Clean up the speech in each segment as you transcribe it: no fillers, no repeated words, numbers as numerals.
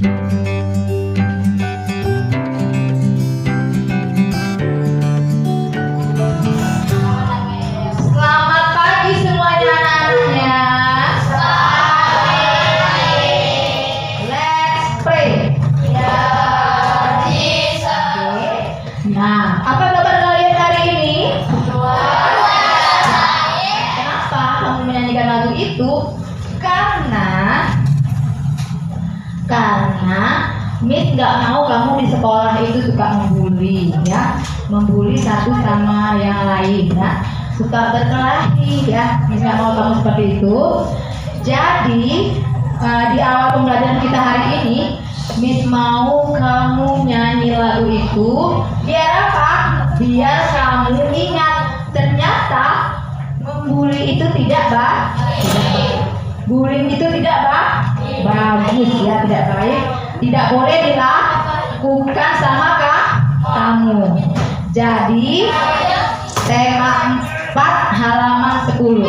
Selamat pagi semuanya anak-anaknya. Let's pray. Nah, apa kabar kalian hari ini? Kenapa kamu menyanyikan lagu itu? Karena Miss nggak mau kamu di sekolah itu suka membuli, ya, membuli satu sama yang lain, ya, suka berkelahi, ya. Miss nggak mau kamu seperti itu. Jadi di awal pembelajaran kita hari ini, Miss mau kamu nyanyi lagu itu. Biar apa? Biar kamu ingat ternyata membuli itu tidak baik. Bullying itu tidak bagus, ya, tidak baik. Tidak boleh dilakukan sama kamu. Jadi tema 4 halaman 10.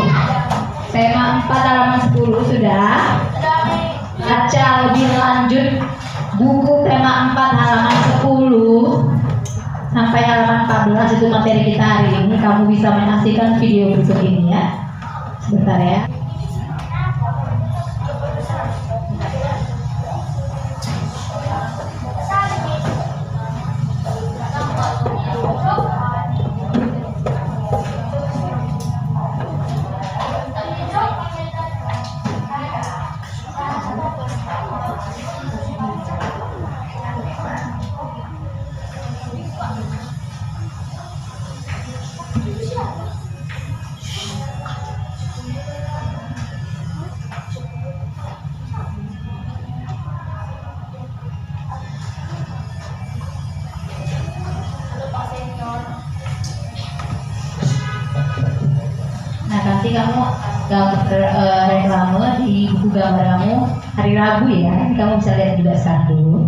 Tema 4 halaman 10 sudah. Baca lebih lanjut buku tema 4 halaman 10 sampai halaman 14 itu materi kita hari ini. Kamu bisa menyaksikan video berikut ini, ya. Sebentar, ya. Nanti kamu gambar reklame di buku gambar kamu hari Rabu, ya. Kamu bisa lihat juga satu.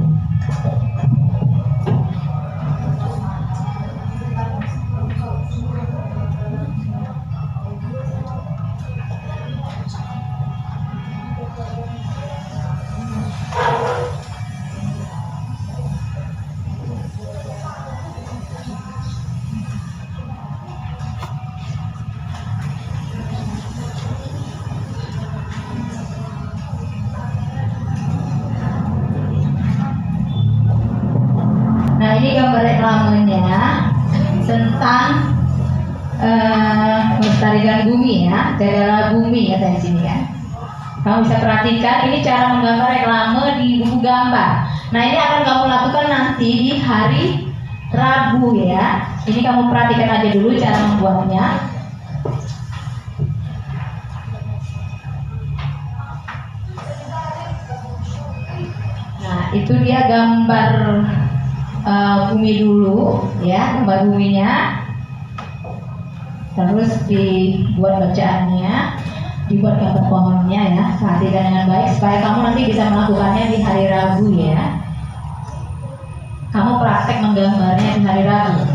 Ini gambar reklamenya tentang melestarikan bumi, ya, jagalah bumi, ya, dari sini, kan. Kamu bisa perhatikan ini cara menggambar reklame di buku gambar. Nah, ini akan kamu lakukan nanti di hari Rabu, ya. Ini kamu perhatikan aja dulu cara membuatnya. Nah, itu dia gambar bumi dulu, ya, gambar buminya. Terus dibuat bacaannya, dibuat gambar pohonnya, ya. Perhatikan dengan baik supaya kamu nanti bisa melakukannya di hari Rabu, ya. Kamu praktek menggambarnya di hari Rabu.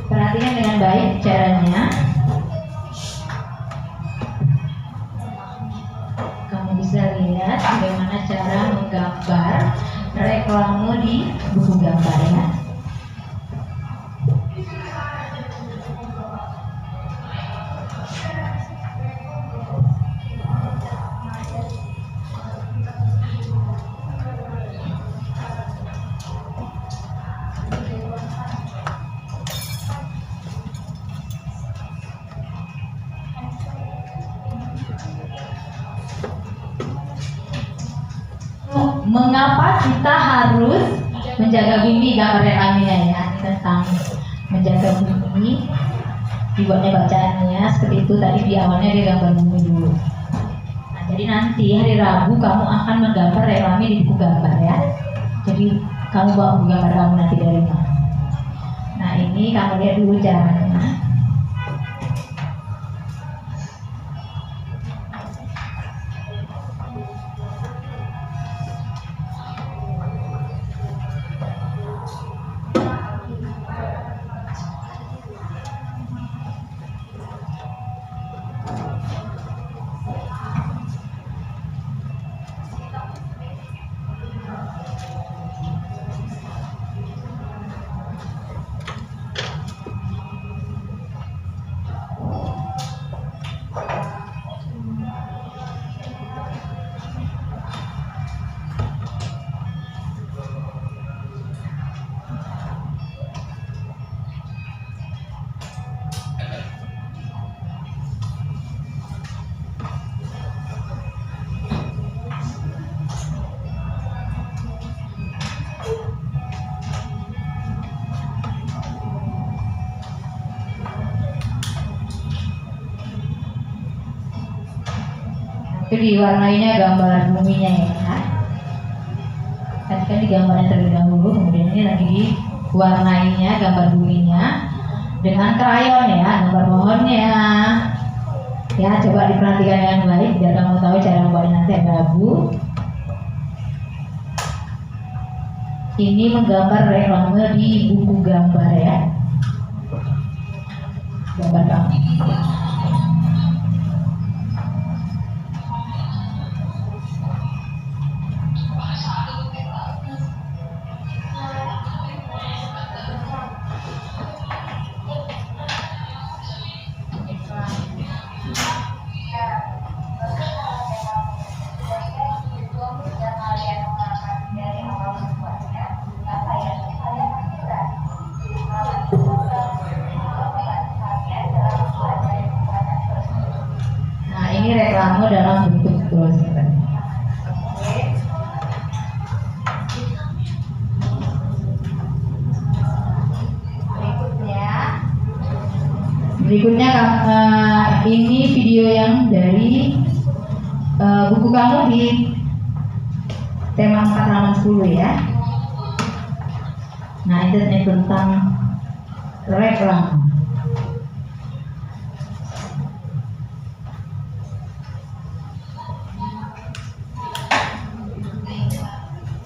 Perhatikan dengan baik caranya. Kamu bisa lihat bagaimana cara menggambar reklame di buku gambar, ya. Mengapa kita harus menjaga bumi? Gambar reklamenya, ya, tentang menjaga bumi. dibuatnya bacaannya seperti itu. Tadi di awalnya dia gambar bumi dulu. Nah, jadi nanti hari Rabu kamu akan menggambar reklame di buku gambar ya. Jadi kamu bawa buku gambar kamu nanti dari rumah. Nah, ini kamu lihat dulu caranya. Itu diwarnainya gambar buminya ya. Tadi kan digambarnya terlebih dahulu, kemudian ini lagi diwarnainya gambar buminya dengan krayon ya, gambar pohonnya. Ya, coba diperhatikan dengan baik biar kamu tahu cara membuatnya nanti hari Rabu. Ini menggambar reklame di buku gambar ya. Gambar kamu. Nah, ini reklame dalam bentuk brosur. Berikutnya ini video yang dari buku kamu di tema 4 halaman 10 ya. Nah, ini tentang reklame.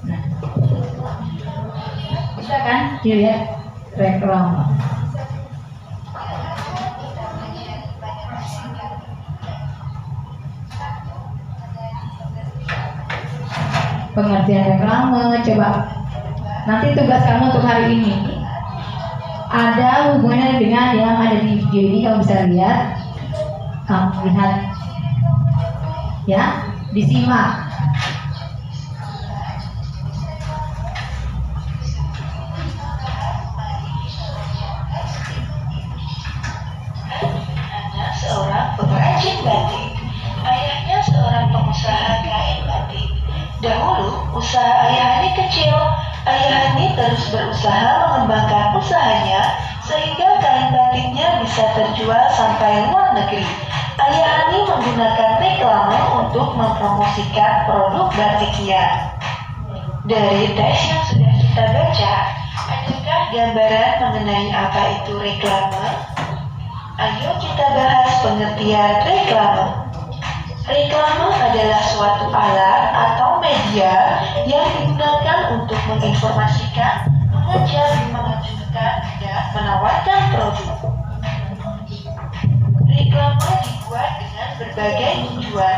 Nah, bisa kan dilihat reklame. Pengertian reklame, coba nanti tugas kamu untuk hari ini ada hubungannya dengan yang ada di video ini. Kamu bisa lihat, kamu lihat ya, disimak. Seorang pengrajin batik, ayahnya seorang pengusaha kain batik. Dahulu, usaha ayah Hani kecil. Ayah Hani terus berusaha mengembangkan usahanya sehingga kain batiknya bisa terjual sampai luar negeri. Ayah Hani menggunakan reklame untuk mempromosikan produk batiknya. Dari teks yang sudah kita baca, adakah gambaran mengenai apa itu reklame? Ayo kita bahas pengertian reklame. Reklame adalah suatu alat atau media yang digunakan untuk menginformasikan, mengajak, menganjurkan, dan menawarkan produk. Reklame dibuat dengan berbagai tujuan,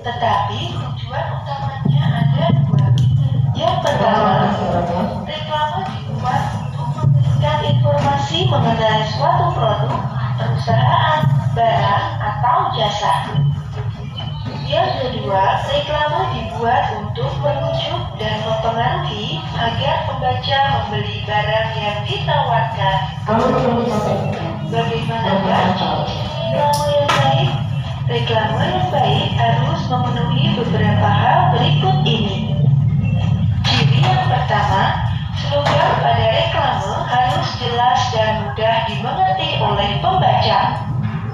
tetapi tujuan utamanya ada dua. Yang pertama, reklame dibuat untuk memberikan informasi mengenai suatu produk, perusahaan, barang, atau jasa. Yang kedua, reklame dibuat untuk merujuk dan mempengaruhi agar pembaca membeli barang yang ditawarkan. Bagaimanakah reklame yang baik? Reklame yang baik harus memenuhi beberapa hal berikut ini. Ciri yang pertama, Slogan pada reklame harus jelas dan mudah dimengerti oleh pembaca.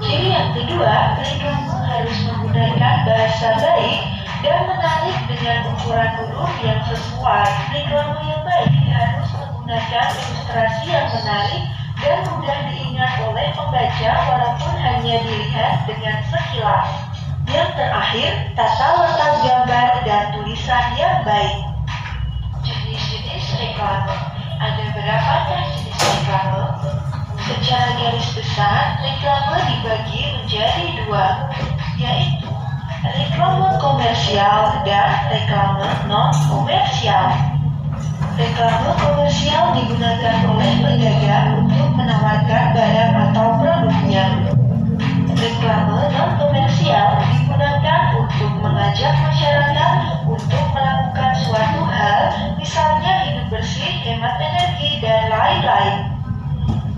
Ciri yang kedua, reklame harus menggunakan bahasa baik dan menarik dengan ukuran huruf yang sesuai. Reklame yang baik harus menggunakan ilustrasi yang menarik dan mudah diingat oleh pembaca walaupun hanya dilihat dengan sekilas. Yang terakhir, tata letak gambar dan tulisan yang baik. Jenis-jenis reklame. Ada berapakah jenis reklame? Secara garis besar, reklame dibagi menjadi dua, yaitu reklame komersial dan reklame non-komersial. Reklame komersial digunakan oleh pedagang untuk menawarkan barang atau produknya. Reklame non-komersial digunakan untuk mengajak masyarakat untuk melakukan suatu hal, misalnya hidup bersih, hemat energi, dan lain-lain.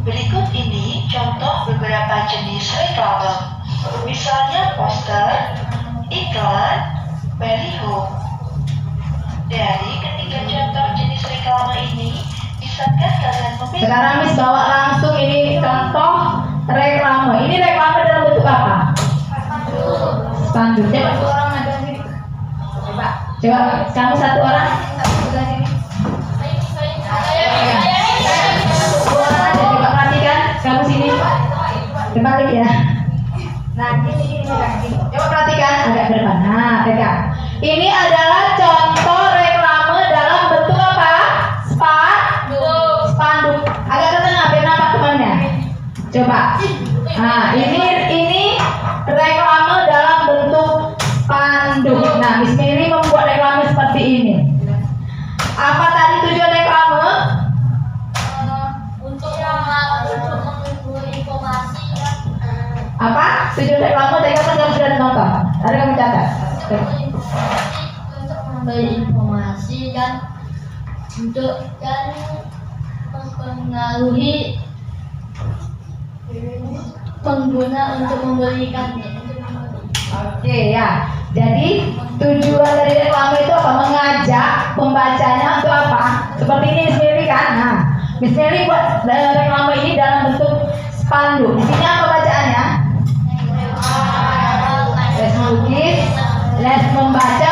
Berikut ini contoh beberapa jenis reklame. Misalnya poster, iklan, baliho. Dari ketiga contoh jenis reklame ini, bisakah kalian memilih? Sekarang Miss bawa langsung ini contoh reklame. Ini reklame dalam bentuk apa? Spanduk. Coba satu orang ada sini. Coba kamu satu orang. Coba perhatikan kamu sini. Kembali ya. Nah, ini. Coba perhatikan agak ke depan. Nah, pegang. Ini adalah contoh reklame dalam bentuk apa? Spanduk. Agak ke tengah biar nampak temannya. Coba. Nah, ini reklame dalam bentuk spanduk. Nah, Miss Mary membuat reklame seperti ini. Apa tadi tujuan reklame? Untuk menghibur informasi. Apa? Tujuan reklame tadi kan kamu sudah nonton. Ada kamu catat. Untuk memberi informasi dan mempengaruhi pengguna untuk membelikannya. Oke ya. Jadi tujuan dari reklame itu apa? Mengajak pembacanya untuk apa? Seperti ini Miss Mary kan? Nah, Miss Mary buat reklame ini dalam bentuk spanduk. Di sini apa bacaannya? Les melukis, les membaca,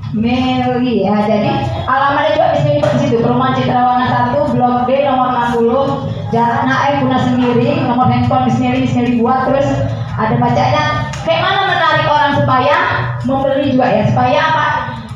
Mary ya. Jadi alamatnya juga Miss Mary di situ. Perumahan Citra Warna 1, Blok D nomor 60, Jalan Naik Guna Semiri, nomor handphone Miss Mary buat, terus ada bacanya. Kayak mana menarik orang supaya membeli juga ya, supaya apa?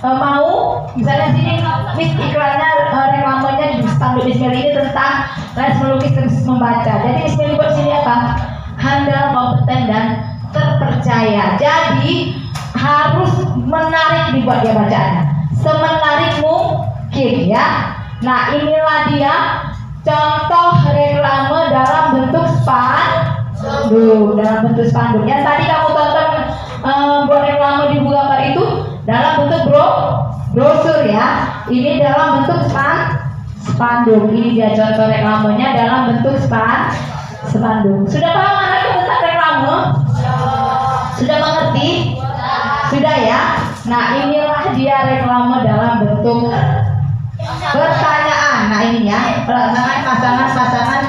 Mau misalnya sini Miss iklannya reklamenya di spanduk Miss Mary ini tentang les melukis terus membaca. Jadi Miss Mary buat sini apa? Handal, kompeten dan terpercaya. Jadi harus menarik dibuat dia bacaannya, semenarik mungkin ya. Nah, inilah dia contoh reklame dalam bentuk spanduk. Dalam bentuk spanduk. Yang tadi kamu tonton buat reklame di buku gambar itu dalam bentuk brosur ya. Ini dalam bentuk spanduk. Ini dia contoh reklamenya dalam bentuk spanduk. Sudah paham anak tentang reklame? Sudah mengerti? Sudah ya? Nah, inilah dia reklame dalam bentuk pertanyaan. Nah, ini ya, pasangan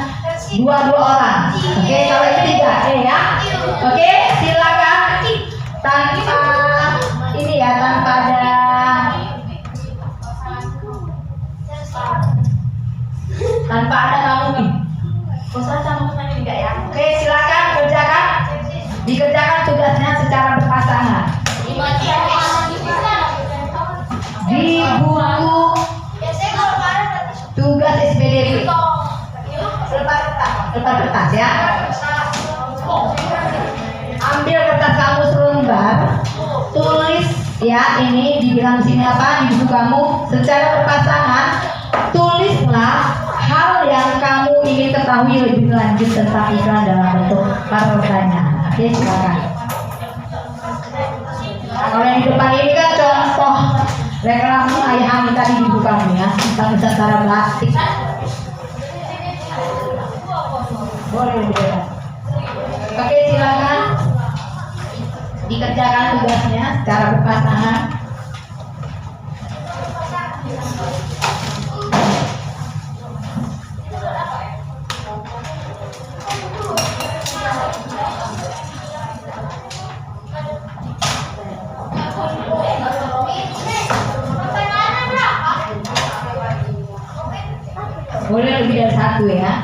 dua orang. Oke, kalau ini tidak, ya. Oke, silakan tanpa ini ya, tanpa ada kamu nih. Bosan sama ini enggak ya? Oke, silakan kerjakan. Dikerjakan tugasnya secara berpasangan. Di buku tugas SPDP lebar kertas ya. Ambil kertas kamu selembar, tulis ya, ini dibilang sini apa di buku kamu secara berpasangan. Tulislah hal yang kamu ingin ketahui lebih lanjut tentang iklan dalam bentuk pertanyaan. Oke, silakan. Kalau yang di depan ini kan contoh reklame ayah Ami tadi di buku kamu ya, tentang Nusantara Batik. Boleh dibedakan. Oke, silakan dikerjakan tugasnya secara berpasangan. Boleh lebih dari satu ya.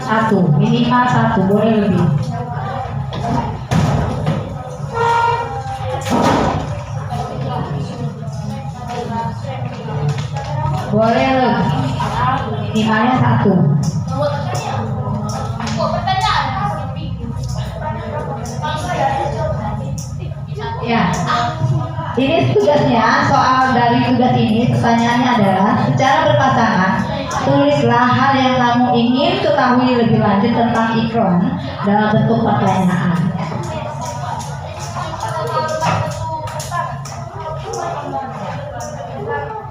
Satu, minimal satu, boleh lebih. Boleh lebih. Minimalnya satu. Ya, ini tugasnya. Soal dari tugas ini, pertanyaannya adalah secara berpasangan tulislah hal yang kamu ingin ketahui lebih lanjut tentang iklan dalam bentuk pertanyaan.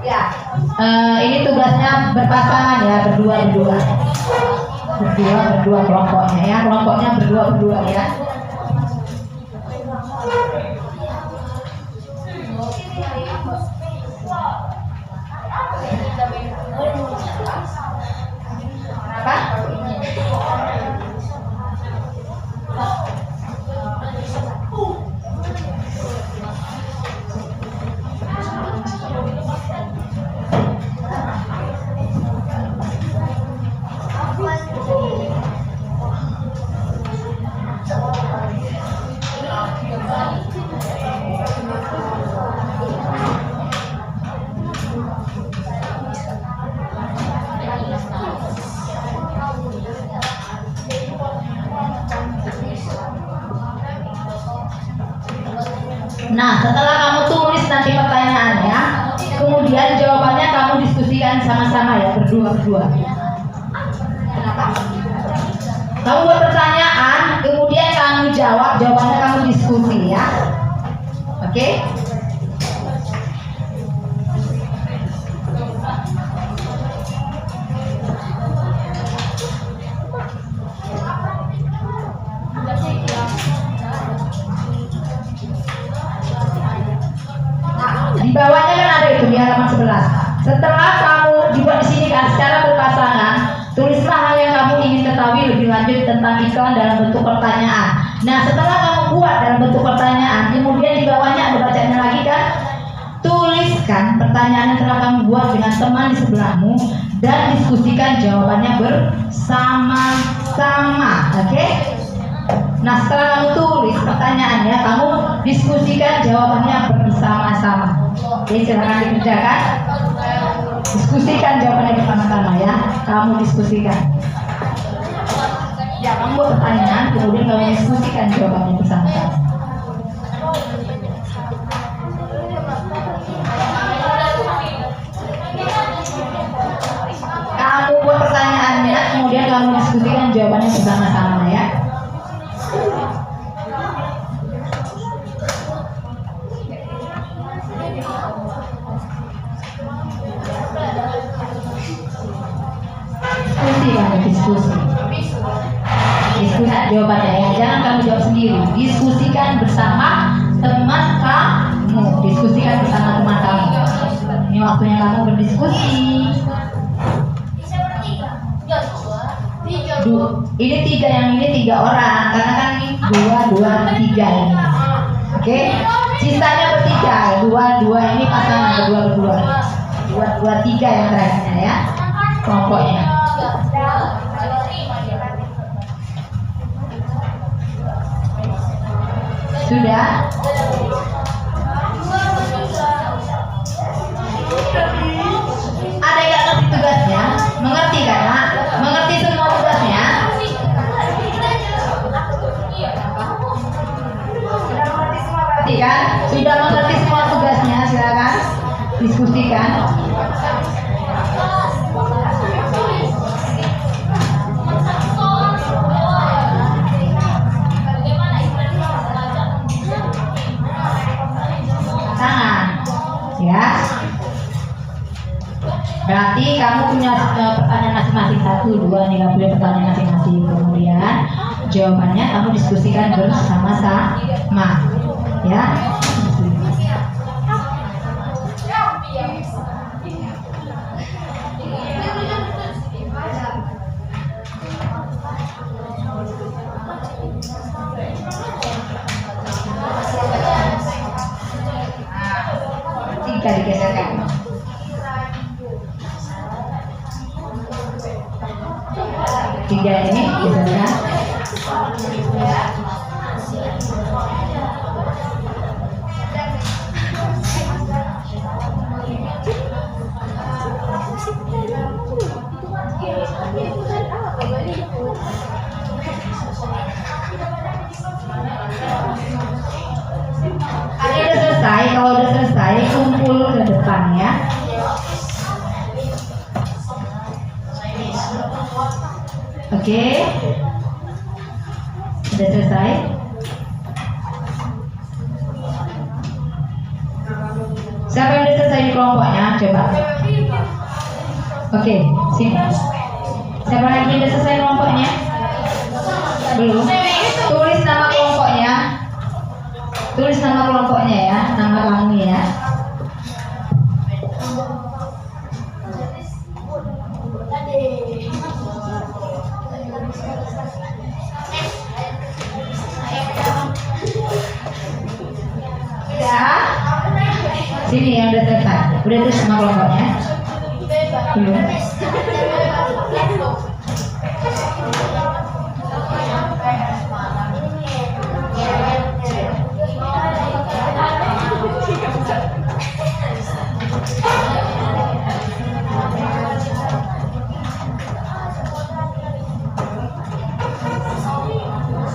Ya, ini tugasnya berpasangan ya, berdua kelompoknya ya, kelompoknya berdua ya. Nah, setelah kamu tulis nanti pertanyaannya, kemudian jawabannya kamu diskusikan sama-sama ya, berdua. Kamu buat pertanyaan, kemudian kamu jawab, jawabannya kamu diskusi ya. Oke? Di bawahnya kan ada itu di halaman 11. Setelah kamu dibuat di sini kan secara berpasangan, tulislah hal yang kamu ingin ketahui lebih lanjut tentang iklan dalam bentuk pertanyaan. Nah, setelah kamu buat dalam bentuk pertanyaan, kemudian di bawahnya ada bacanya lagi kan, tuliskan pertanyaan yang telah kamu buat dengan teman di sebelahmu dan diskusikan jawabannya bersama-sama. Oke? Nah, setelah kamu tulis pertanyaannya, kamu diskusikan jawabannya bersama-sama. Oke, silakan dikerjakan. Diskusikan jawabannya bersama-sama ya. Kamu diskusikan. Ya, kamu buat pertanyaan, kemudian kamu diskusikan jawabannya bersama-sama. Kamu buat pertanyaannya, kemudian kamu diskusikan jawabannya bersama-sama ya. Diskusi jawabannya ya, jangan kamu jawab sendiri, diskusikan bersama teman kamu, diskusikan bersama teman kamu. Ini waktunya kamu berdiskusi. Ini tiga, yang ini 3 orang, karena kan ini 2, 3 ini. Oke, sisanya bertiga, 2 ini pasangan berdua, 2, 3 yang terakhirnya ya, kelompoknya. Sudah? Ada yang nggak ngerti tugasnya? Mengerti kan? Nak? Mengerti semua tugasnya? Berarti kan? Sudah mengerti semua tugasnya? Silakan diskusikan. Ya, berarti kamu punya pertanyaan masing-masing, 1, 2 nih, kamu punya pertanyaan masing-masing. Kemudian jawabannya kamu diskusikan bersama-sama, ya. Digeserkan. gitu ya. Ini udah selesai, kalau udah selesai kumpul ke depan ya. Oke, udah selesai. Siapa yang udah selesai di kelompoknya? Coba. Oke, sini. Siapa lagi yang udah selesai kelompoknya? Belum. Tulis nama kelompoknya. Tulis nama kelompoknya ya, nama kamu ya. Ya. Sini yang udah selesai. Udah tulis nama kelompoknya? Belum.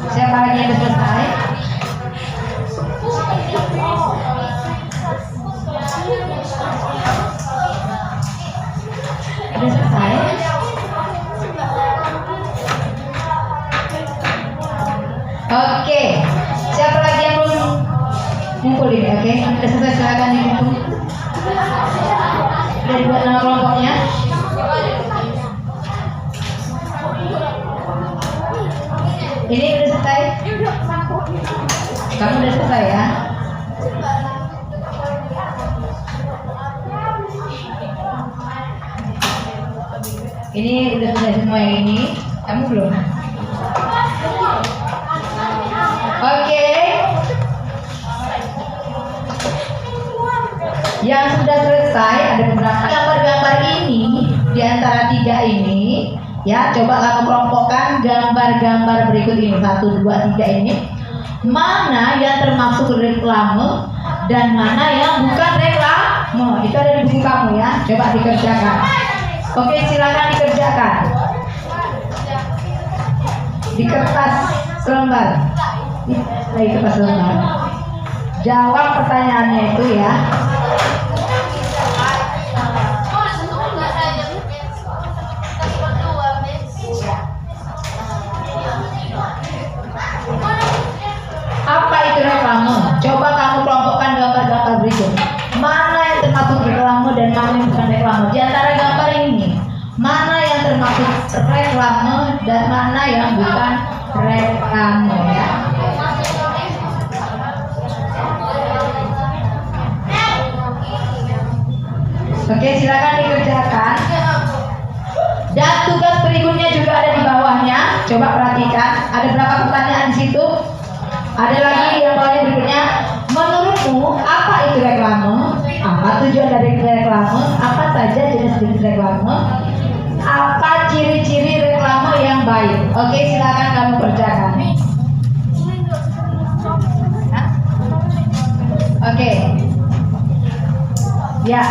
Siapa lagi yang udah selesai? Udah selesai? Oke. Siapa lagi yang belum ngumpul ini? Oke, udah selesai, silakan dikumpul. Udah dibuat nama kelompoknya? Ini udah selesai? Kamu udah selesai ya? Ini udah selesai semua yang ini? Kamu belum? Oke. Yang sudah selesai ada beberapa gambar-gambar ini. Di antara tiga ini, ya coba kamu kelompokkan gambar-gambar berikut ini, 1, 2, 3 ini. Mana yang termasuk reklame dan mana yang bukan reklame? Itu ada di buku kamu ya. Coba dikerjakan. Oke, silakan dikerjakan. Di kertas selembar. Di kertas selembar. Jawab pertanyaannya itu ya. Apa itu reklame? Coba kamu kelompokkan gambar-gambar berikut. Mana yang termasuk reklame dan mana yang bukan reklame? Di antara gambar ini, mana yang termasuk reklame dan mana yang bukan reklame ya? Oke, silakan dikerjakan. Dan tugas berikutnya juga ada di bawahnya. Coba perhatikan, ada berapa pertanyaan di situ? Ada lagi yang paling berikutnya. Menurutmu apa itu reklame? Apa tujuan dari reklame? Apa saja jenis-jenis reklame? Apa ciri-ciri reklame yang baik? Oke, silakan kamu kerjakan. Oke. Ya.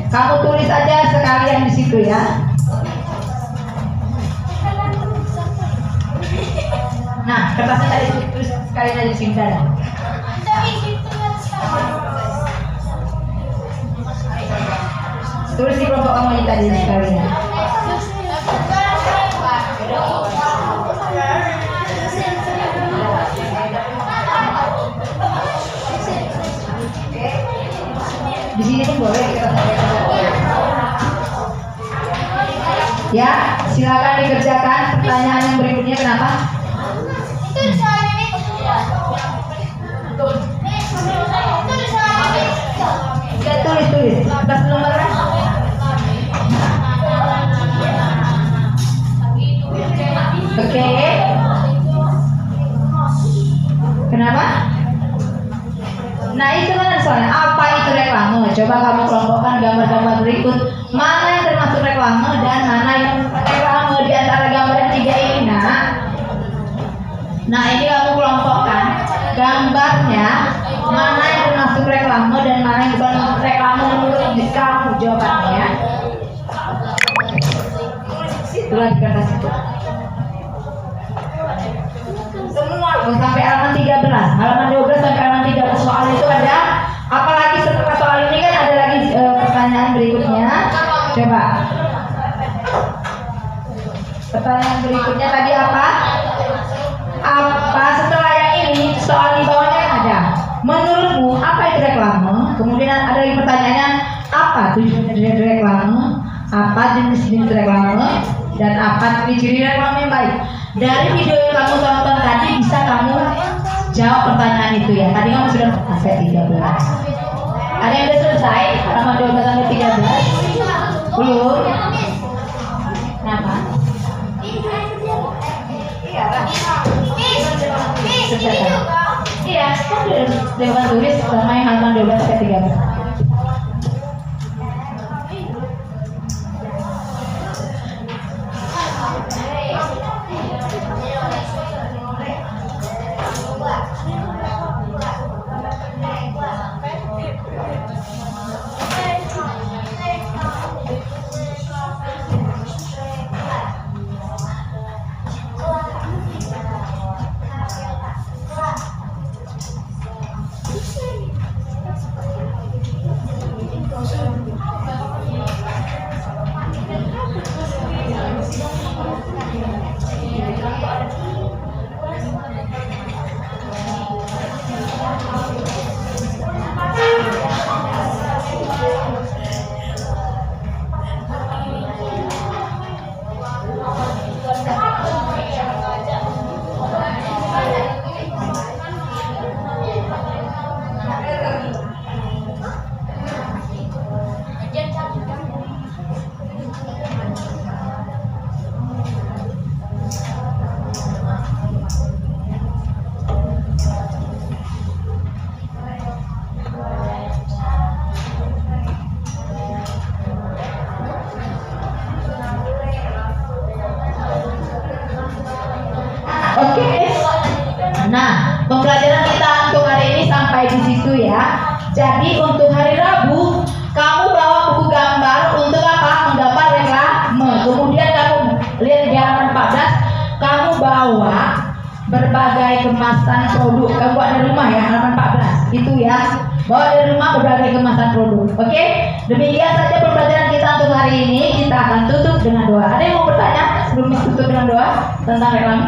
Kamu tulis aja sekalian di situ ya. Nah, kertasnya tadi tulis sekalian aja di sini dah. Tulis di kelompok kamu ini tadi sekalian. Di sini pun boleh kita ya, silakan dikerjakan pertanyaan yang berikutnya. Kenapa? Ya, tulis kertas nomor kan? Oke. Kenapa? Nah, itu kan soalnya apa itu reklame? Coba kamu kelompokkan gambar-gambar berikut. Mana yang termasuk reklame dan mana yang bukan reklame di antara gambar yang tiga ini, nak? Nah, ini kamu kelompokkan gambarnya, mana yang termasuk reklame dan mana yang bukan reklame menurut kamu jawabannya. Itulah di kertas itu. Semua loh, sampai halaman 13, halaman 12 sampai halaman 13 soal itu ada. Apalagi setelah soal ini kan ada lagi pertanyaan berikutnya. Coba. Pertanyaan berikutnya tadi apa? Apa setelah yang ini soal di bawahnya kan ada. Menurutmu apa itu reklame? Kemudian ada lagi pertanyaannya, apa tujuan dari reklame? Apa jenis-jenis reklame? Dan apa ciri-ciri reklame yang baik? Dari video yang kamu tonton tadi bisa kamu jawab pertanyaan itu ya. Tadi kamu sudah sampai 13. Ada yang sudah selesai? Halaman 12 sampai 13? Belum? Kenapa? Iya, kan sudah tulis sama yang halaman 12 sampai 13. Oke. Nah, pembelajaran kita untuk hari ini sampai di situ ya. Jadi untuk hari Rabu kamu bawa buku gambar untuk apa? Menggambar reklame. Kemudian kamu lihat di halaman 14, kamu bawa berbagai kemasan produk. Kamu bawa dari rumah ya, halaman 14. Itu ya. Bawa dari rumah berbagai kemasan produk. Oke? Demikian saja pembelajaran kita untuk hari ini. Kita akan tutup dengan doa. Ada yang mau bertanya sebelum ditutup dengan doa tentang reklame?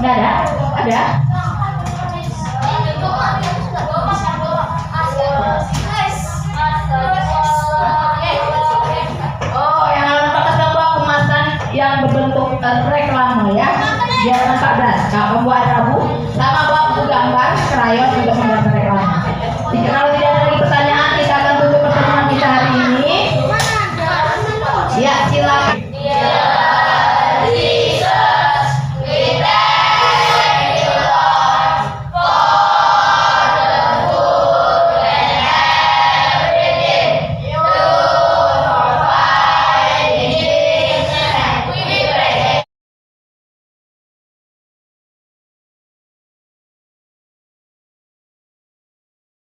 Nggak ada? Ada? Oh, yang halaman 14 kamu bawa kemasan yang berbentuk reklame ya. Di halaman 14 kamu buat Rabu sama bawa buku gambar, krayon juga